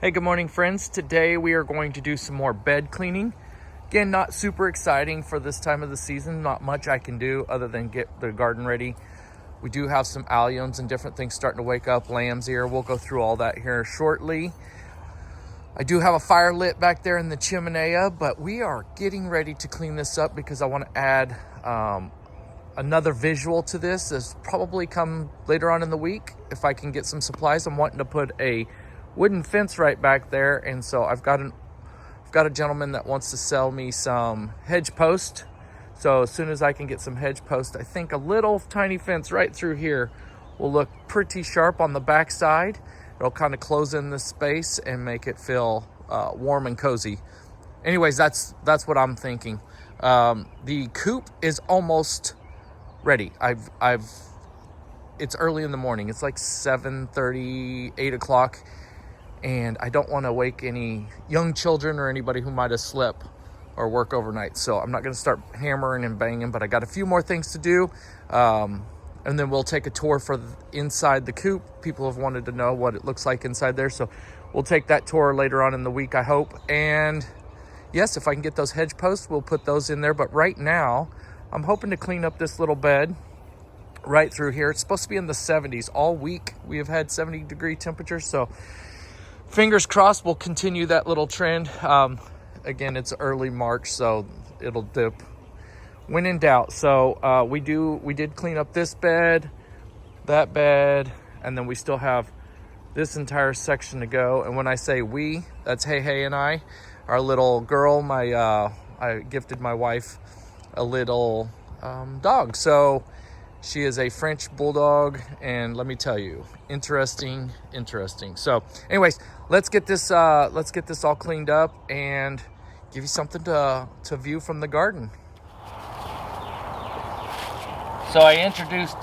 Hey, good morning, friends. Today we are going to do some more bed cleaning. Again, not super exciting for this time of the season. Not much I can do other than get the garden ready. We do have some alliums and different things starting to wake up, lamb's ear. We'll go through all that here shortly. I do have a fire lit back there in the chimenea, but we are getting ready to clean this up because I want to add another visual to this. This probably come later on in the week if I can get some supplies. I'm wanting to put a wooden fence right back there, and so I've got a gentleman that wants to sell me some hedge post. So as soon as I can get some hedge post, I think a little tiny fence right through here will look pretty sharp on the back side. It'll kind of close in the space and make it feel warm and cozy. Anyways, that's what I'm thinking. The coop is almost ready. It's early in the morning. It's like 7:30, 8 o'clock. And I don't want to wake any young children or anybody who might have slept or work overnight. So I'm not going to start hammering and banging, but I got a few more things to do. And then we'll take a tour for inside the coop. People have wanted to know what it looks like inside there. So we'll take that tour later on in the week, I hope. And yes, if I can get those hedge posts, we'll put those in there. But right now, I'm hoping to clean up this little bed right through here. It's supposed to be in the 70s all week. We have had 70-degree temperatures. So fingers crossed we'll continue that little trend. Again, it's early March, so it'll dip when in doubt. So we did clean up this bed, that bed, and then we still have this entire section to go. And when I say we, that's Heihei and I, our little girl. I gifted my wife a little dog. So she is a French bulldog, and let me tell you, interesting. So anyways, let's get this all cleaned up and give you something to view from the garden. So I introduced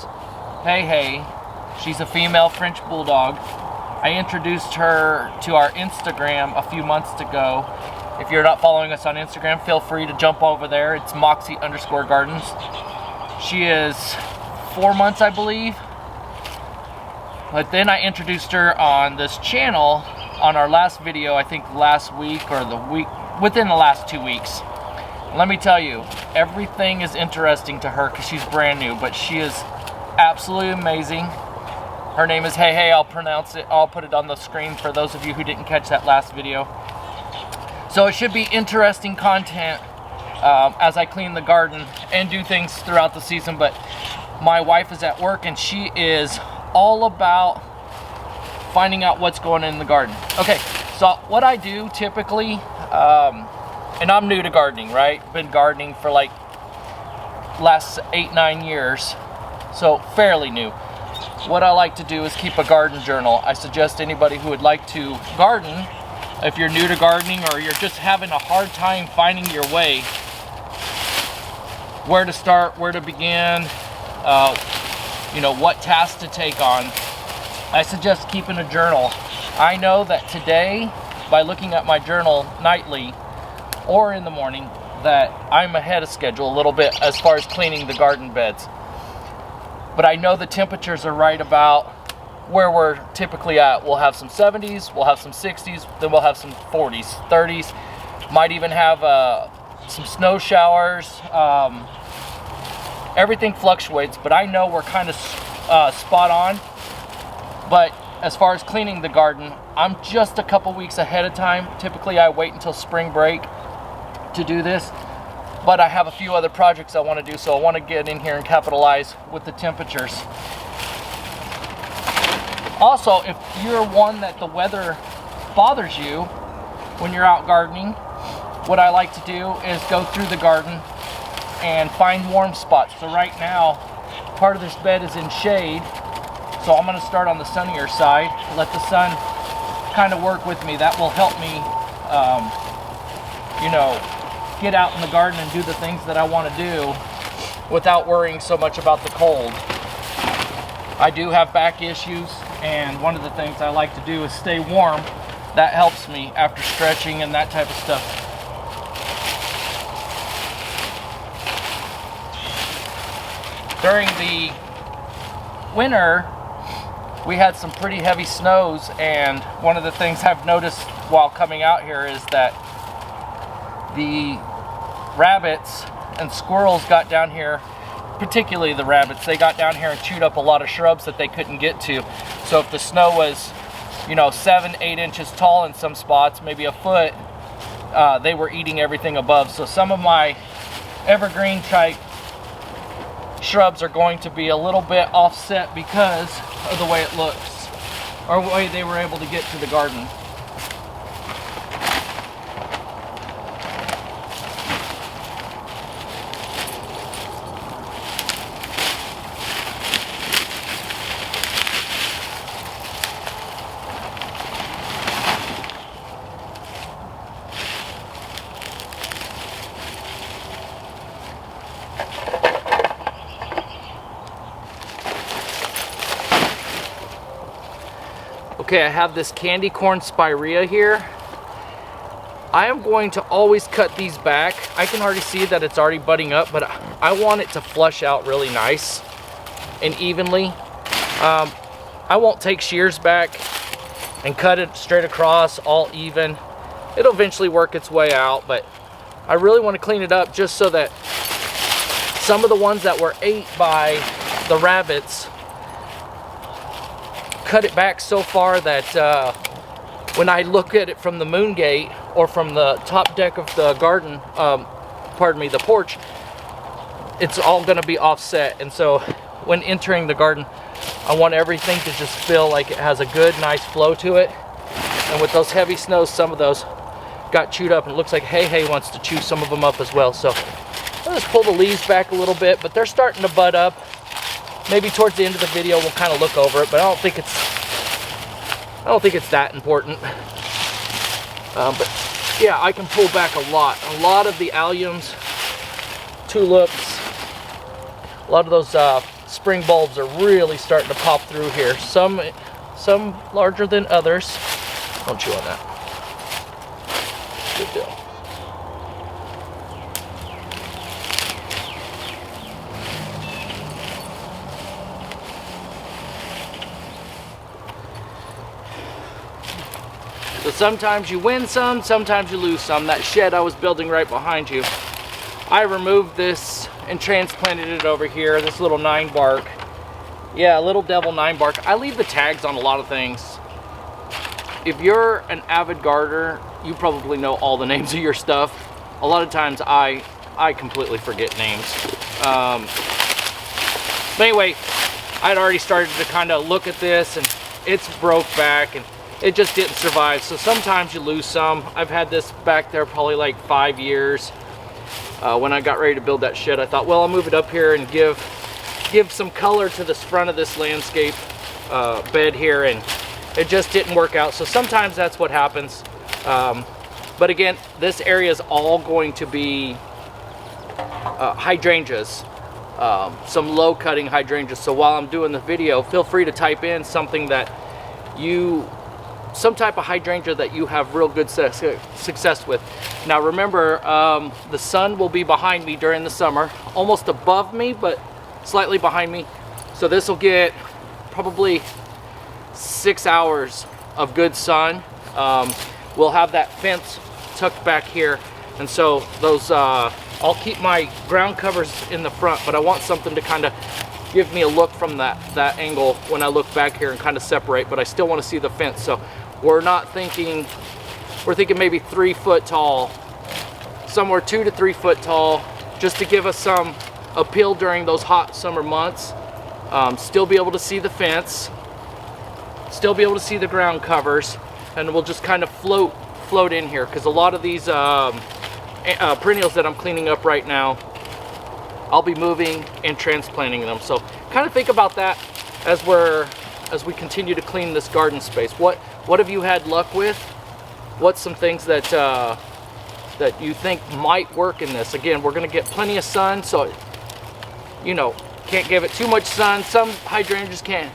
Heihei. She's a female French bulldog. I introduced her to our Instagram a few months ago. If you're not following us on Instagram, feel free to jump over there. It's Moxie_Gardens. She is 4 months, I believe. But then I introduced her on this channel on our last video, I think last week or the week within the last 2 weeks. Let me tell you, everything is interesting to her because she's brand new, but she is absolutely amazing. Her name is Heihei. I'll put it on the screen for those of you who didn't catch that last video. So it should be interesting content as I clean the garden and do things throughout the season. But my wife is at work and she is all about finding out what's going on in the garden. Okay, so what I do typically, and I'm new to gardening, right? Been gardening for like last 8-9 years, so fairly new. What I like to do is keep a garden journal. I suggest anybody who would like to garden, if you're new to gardening or you're just having a hard time finding your way, where to start, where to begin, what tasks to take on, I suggest keeping a journal. I know that today, by looking at my journal nightly or in the morning, that I'm ahead of schedule a little bit as far as cleaning the garden beds. But I know the temperatures are right about where we're typically at. We'll have some 70s, we'll have some 60s, then we'll have some 40s, 30s, might even have some snow showers. Everything fluctuates, but I know we're kind of spot on. But as far as cleaning the garden, I'm just a couple weeks ahead of time. Typically I wait until spring break to do this, but I have a few other projects I want to do, so I want to get in here and capitalize with the temperatures. Also, if you're one that the weather bothers you when you're out gardening, what I like to do is go through the garden and find warm spots. So right now, part of this bed is in shade, so I'm going to start on the sunnier side, let the sun kind of work with me. That will help me, get out in the garden and do the things that I want to do without worrying so much about the cold. I do have back issues, and one of the things I like to do is stay warm. That helps me after stretching and that type of stuff. During the winter, we had some pretty heavy snows, and one of the things I've noticed while coming out here is that the rabbits and squirrels got down here, particularly the rabbits, they got down here and chewed up a lot of shrubs that they couldn't get to. So if the snow was, you know, 7-8 inches tall in some spots, maybe a foot, they were eating everything above. So some of my evergreen type shrubs are going to be a little bit offset because of the way it looks, or the way they were able to get to the garden. Okay, I have this candy corn spirea here. I am going to always cut these back. I can already see that it's already budding up, but I want it to flush out really nice and evenly. I won't take shears back and cut it straight across all even. It'll eventually work its way out, but I really want to clean it up just so that some of the ones that were ate by the rabbits, cut it back so far that when I look at it from the moon gate or from the top deck of the garden, pardon me, the porch, it's all going to be offset. And so when entering the garden, I want everything to just feel like it has a good, nice flow to it. And with those heavy snows, some of those got chewed up, and it looks like Heihei wants to chew some of them up as well. So I'll just pull the leaves back a little bit, but they're starting to bud up. Maybe towards the end of the video we'll kind of look over it, but I don't think it's that important. But yeah, I can pull back a lot. A lot of the alliums, tulips, a lot of those spring bulbs are really starting to pop through here. Some larger than others. Don't chew on that. Good deal. So sometimes you win some, sometimes you lose some. That shed I was building right behind you, I removed this and transplanted it over here, this little 9 bark. Yeah, little devil 9 bark. I leave the tags on a lot of things. If you're an avid gardener, you probably know all the names of your stuff. A lot of times I completely forget names. But anyway, I'd already started to kind of look at this, and it's broke back, and it just didn't survive. So sometimes you lose some. I've had this back there probably like 5 years. When I got ready to build that shed, I thought, well, I'll move it up here and give some color to this front of this landscape bed here, and it just didn't work out. So sometimes that's what happens. But again, this area is all going to be hydrangeas, some low cutting hydrangeas. So while I'm doing the video, feel free to type in something that some type of hydrangea that you have real good success with. Now remember, the sun will be behind me during the summer, almost above me, but slightly behind me. So this will get probably 6 hours of good sun. We'll have that fence tucked back here, and so those I'll keep my ground covers in the front, but I want something to kind of give me a look from that angle when I look back here and kind of separate, but I still want to see the fence. So we're thinking maybe 3 foot tall, somewhere 2 to 3 foot tall, just to give us some appeal during those hot summer months. Still be able to see the fence, still be able to see the ground covers, and we'll just kind of float in here, because a lot of these perennials that I'm cleaning up right now, I'll be moving and transplanting them. So kind of think about that as we continue to clean this garden space. What have you had luck with? What's some things that that you think might work in this? Again, we're going to get plenty of sun, so you know, can't give it too much sun. Some hydrangeas can,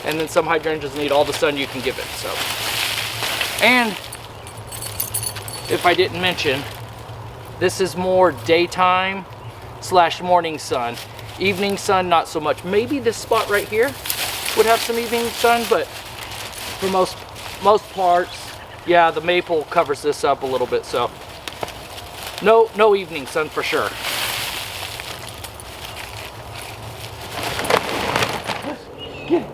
and then some hydrangeas need all the sun you can give it. So, and if I didn't mention, this is more daytime / morning sun. Evening sun, not so much. Maybe this spot right here, would have some evening sun, but for most parts, yeah, the maple covers this up a little bit, so no evening sun for sure. Get it.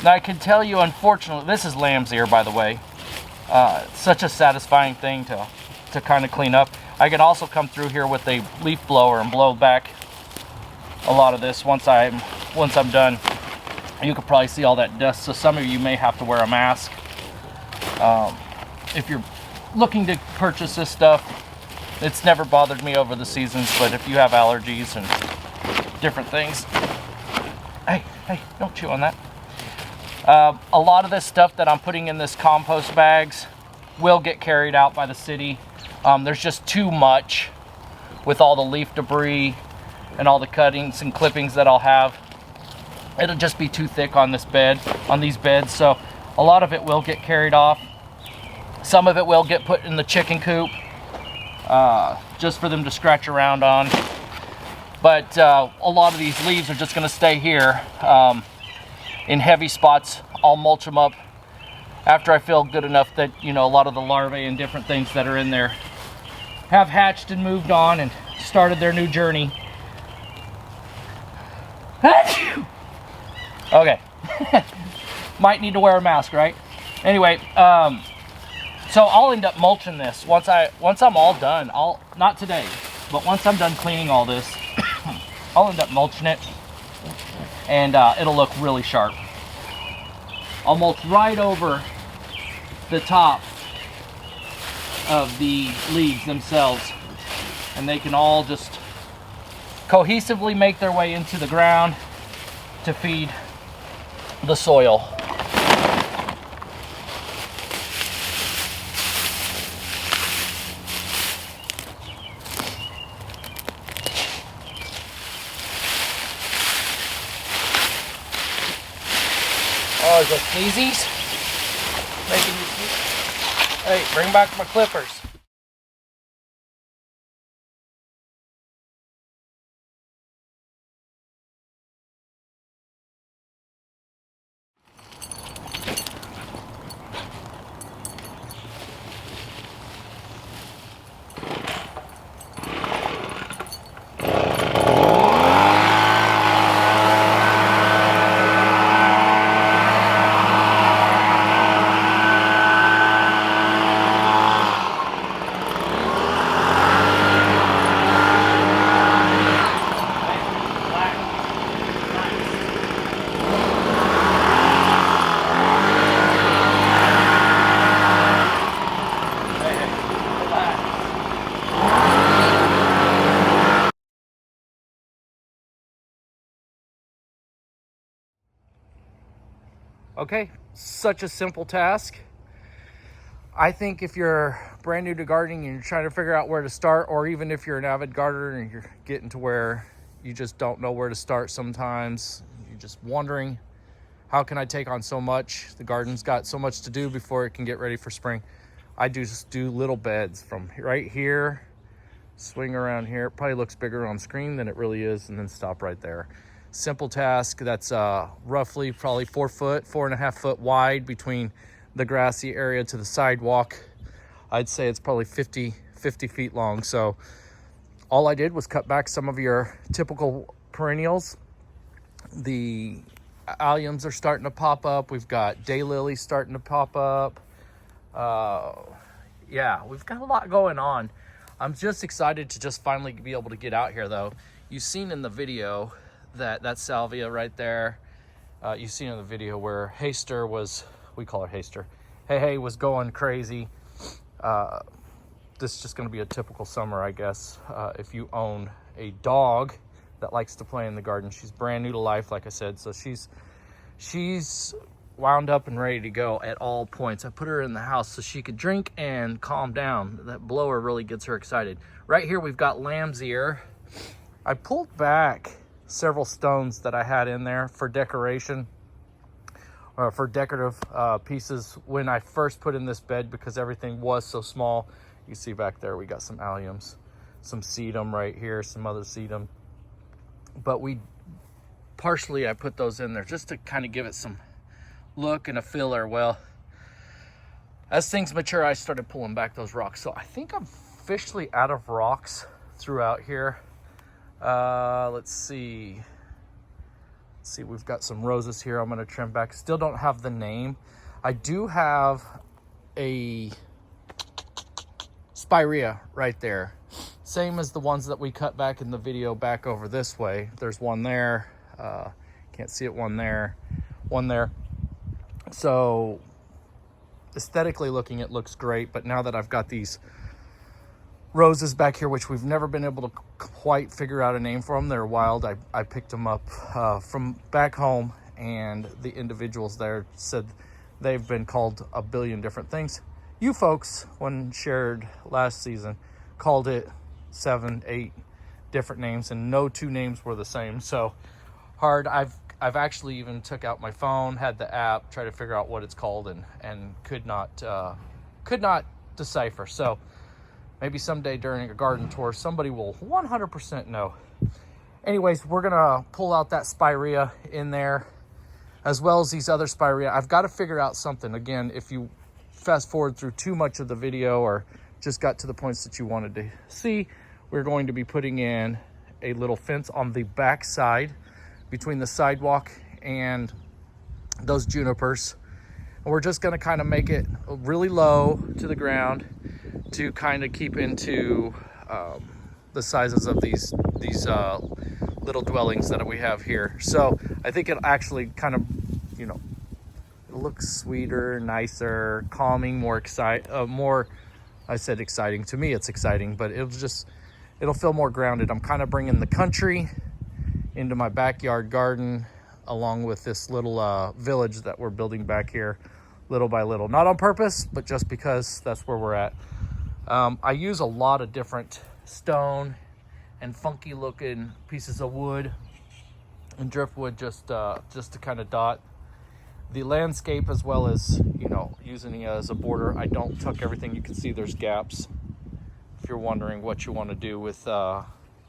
Now I can tell you, unfortunately, this is lamb's ear, by the way. It's such a satisfying thing to kind of clean up. I can also come through here with a leaf blower and blow back a lot of this once I'm done. You can probably see all that dust, so some of you may have to wear a mask. If you're looking to purchase this stuff, it's never bothered me over the seasons, but if you have allergies and different things, hey, don't chew on that. A lot of this stuff that I'm putting in this compost bags will get carried out by the city. There's just too much with all the leaf debris and all the cuttings and clippings that I'll have. It'll just be too thick on this bed, on these beds, so a lot of it will get carried off. Some of it will get put in the chicken coop, just for them to scratch around on. But a lot of these leaves are just going to stay here. In heavy spots, I'll mulch them up after I feel good enough that, you know, a lot of the larvae and different things that are in there have hatched and moved on and started their new journey. Okay. Might need to wear a mask, right? Anyway, so I'll end up mulching this once I'm all done. Not today, but once I'm done cleaning all this, I'll end up mulching it. And it'll look really sharp. I'll mulch right over the top of the leaves themselves, and they can all just cohesively make their way into the ground to feed the soil. Oh, the sneezies? Making you sneeze. Hey, bring back my clippers. Okay, such a simple task. I think if you're brand new to gardening and you're trying to figure out where to start, or even if you're an avid gardener and you're getting to where you just don't know where to start sometimes, you're just wondering, how can I take on so much? The garden's got so much to do before it can get ready for spring. I just do little beds from right here, swing around here. It probably looks bigger on screen than it really is, and then stop right there. Simple task that's roughly probably 4.5 foot wide between the grassy area to the sidewalk. I'd say it's probably 50 feet long. So all I did was cut back some of your typical perennials. The alliums are starting to pop up. We've got daylilies starting to pop up. Yeah, we've got a lot going on. I'm just excited to just finally be able to get out here, though. You've seen in the video that salvia right there. You've seen in the video where Heister was, we call her Heister, Heihei was going crazy. This is just going to be a typical summer, I guess. If you own a dog that likes to play in the garden, she's brand new to life, like I said, so she's she's wound up and ready to go at all points. I put her in the house so she could drink and calm down. That blower really gets her excited. Right here we've got lamb's ear. I pulled back several stones that I had in there for decoration, or for decorative pieces when I first put in this bed, because everything was so small. You see back there we got some alliums, some sedum right here, some other sedum. But partially I put those in there just to kind of give it some look and a filler. Well, as things mature, I started pulling back those rocks. So I think I'm officially out of rocks throughout here. Let's see, we've got some roses here I'm going to trim back. Still don't have the name. I do have a spirea right there, same as the ones that we cut back in the video back over this way. There's one there, can't see it, one there, one there. So aesthetically looking, it looks great. But now that I've got these roses back here, which we've never been able to quite figure out a name for them, they're wild. I picked them up from back home, and the individuals there said they've been called a billion different things. You folks, when shared last season, called it 7, 8 different names, and no two names were the same. So hard. I've actually even took out my phone, had the app, try to figure out what it's called, and could not decipher. So maybe someday during a garden tour, somebody will 100% know. Anyways, we're gonna pull out that spirea in there, as well as these other spirea. I've got to figure out something. Again, if you fast forward through too much of the video or just got to the points that you wanted to see, we're going to be putting in a little fence on the back side between the sidewalk and those junipers. And we're just gonna kind of make it really low to the ground to kind of keep into the sizes of these little dwellings that we have here. So I think it'll actually kind of, you know, it looks sweeter, nicer, calming, more I said exciting. To me, it's exciting, but it'll feel more grounded. I'm kind of bringing the country into my backyard garden, along with this little village that we're building back here little by little. Not on purpose, but just because that's where we're at. I use a lot of different stone and funky looking pieces of wood and driftwood just to kind of dot the landscape, as well as, you know, using it as a border. I don't tuck everything. You can see there's gaps if you're wondering what you want to do with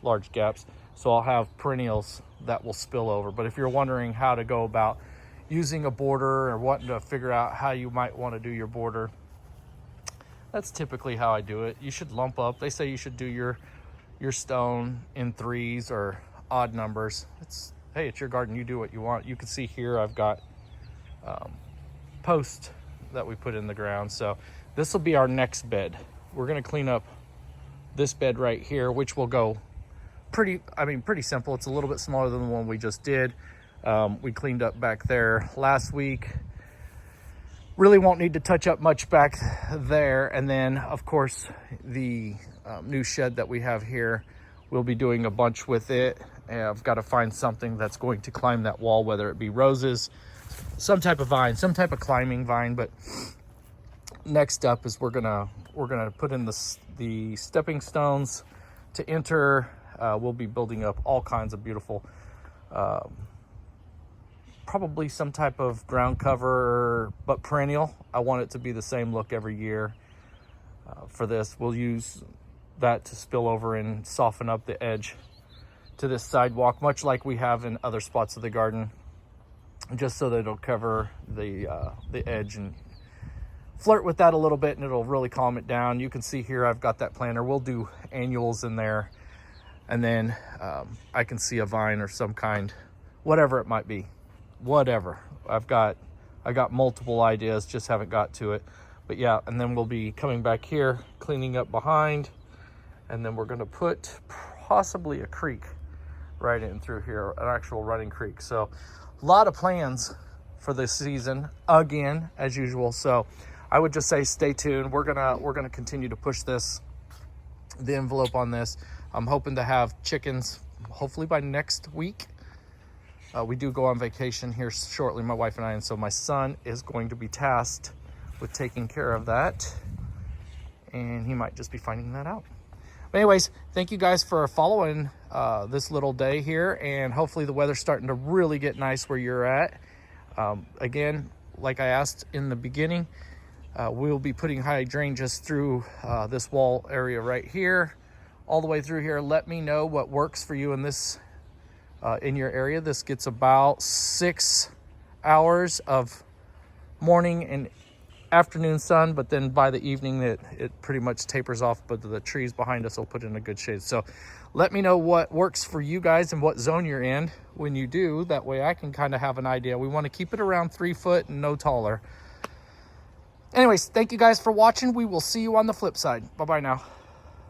large gaps. So I'll have perennials that will spill over. But if you're wondering how to go about using a border or wanting to figure out how you might want to do your border, that's typically how I do it. You should lump up. They say you should do your stone in 3s or odd numbers. Hey, it's your garden. You do what you want. You can see here I've got posts that we put in the ground. So this will be our next bed. We're going to clean up this bed right here, which will go pretty simple. It's a little bit smaller than the one we just did. We cleaned up back there last week. Really won't need to touch up much back there. And then, of course, the new shed that we have here, we'll be doing a bunch with it. And I've got to find something that's going to climb that wall, whether it be roses, some type of vine, some type of climbing vine. But next up is we're gonna put in the stepping stones to enter. We'll be building up all kinds of beautiful, probably some type of ground cover, but perennial. I want it to be the same look every year. For this, we'll use that to spill over and soften up the edge to this sidewalk, much like we have in other spots of the garden, just so that it'll cover the edge and flirt with that a little bit, and it'll really calm it down. You can see here I've got that planter. We'll do annuals in there. And then I can see a vine or some kind, whatever it might be, whatever. I got multiple ideas, just haven't got to it. But yeah, and then we'll be coming back here, cleaning up behind, and then we're gonna put possibly a creek right in through here, an actual running creek. So a lot of plans for this season, again, as usual. So I would just say stay tuned. We're gonna continue to push the envelope on this. I'm hoping to have chickens hopefully by next week. We do go on vacation here shortly, my wife and I, and so my son is going to be tasked with taking care of that, and he might just be finding that out. But anyways, thank you guys for following this little day here, and hopefully the weather's starting to really get nice where you're at. Again, like I asked in the beginning, we'll be putting hydrangeas through this wall area right here, all the way through here. Let me know what works for you in this in your area. This gets about 6 hours of morning and afternoon sun, but then by the evening it pretty much tapers off, but the trees behind us will put in a good shade. So let me know what works for you guys and what zone you're in when you do. That way I can kind of have an idea. We want to keep it around 3 foot and no taller. Anyways, thank you guys for watching. We will see you on the flip side. Bye-bye now.